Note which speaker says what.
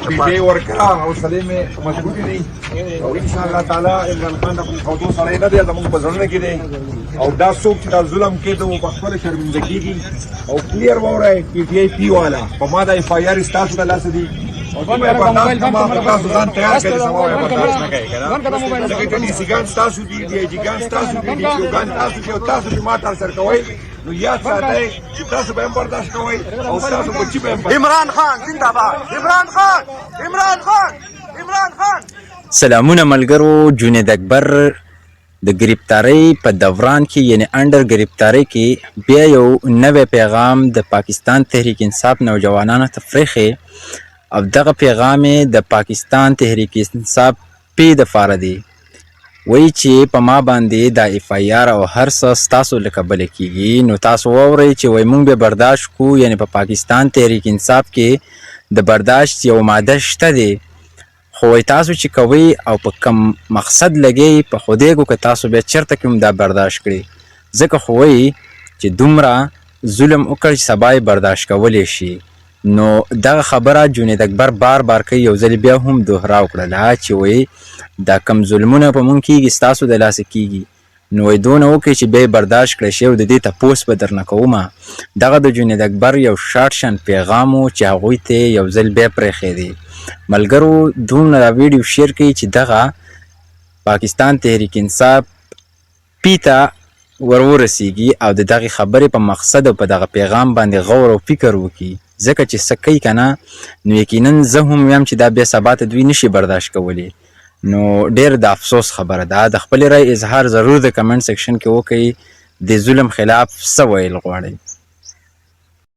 Speaker 1: بیبي ورکړه او سلیم مضبوطې دي او ان شاء الله تعالی عمران خان د خودو سره نه دی زموږ په زړه کې دی او دا څوک چې دا ظلم کوي نو په خپل شرمنده کېږي او کلیر واورئ پی ټی آی پی والا په ما د اف آی آر ستاسو د لاسه دي او تاسو ځان تیار کړئ سما برداشت نه کوي ځکه چې ډي سي ګان ستاسو دي ډي آی جي ګان ستاسو دي ډي سي ګان تاسو دي او تاسو چې ما تر سره کوئ نو یاد ساتئ چې تاسو به هم برداشت کوئ او تاسو بچي به هم
Speaker 2: عمران خان زنده باد عمران خان عمران خان عمران خان.
Speaker 3: سلامونه ملګرو. جنید اکبر د گرفتاری په دوران کې یعنی انډر گرفتاری کې بیا یو نوی پیغام د پاکستان تحریک انصاف نوجوانانو ته پرېښی او دغه پیغام د پاکستان تحریک انصاف پی د فاره دی. وایي چې په ما باندې دا اف آی آر او هر څه ستاسو له کبله کېږي نو تاسو واورئ چې وایي موږ به برداشت کوو. یعنی په پاکستان تحریک انصاف کې د برداشت یو ماده شته دی خو وایي تاسو چې کوئ او په کم مقصد لګئ په خدایږو که تاسو بیا چېرته کې هم دا برداشت کړئ ځکه خو وایي چې دومره ظلم وکړ چې سبا یې برداشت کولی شي. نو دغه خبره جنید اکبر بار بار کوي یو ځل بیا هم دوهراو کړله چې وایي دا کم ظلمونه په مونږ کېږي ستاسو د لاسه کېږي نو وایي دونه وکړئ چې بیا یې برداشت کړی شي او د دې تپوس به درنه کومه. دغه د جنید اکبر یو شارټ شان پیغام و چې هغوی ته یو ځل بیا پرېښی دی. ملګرو دومره دا ویډیو شیر کوي چې دغه پاکستان تحریک انصاف پی ته ورورسیږي او د دغې خبرې په مقصد او په دغه پیغام باندې غور او فکر وکړي ځکه چې څه کوي که نه نو یقینا زه هم ویم چې دا بیا سبا ته دوی نشي برداشت کولی. نو ډېر د افسوس خبره ده. د خپلې رای اظهار ضرور د کمنټ سیکشن کې وکړئ. د ظلم خلاف څه ویل غواړئ.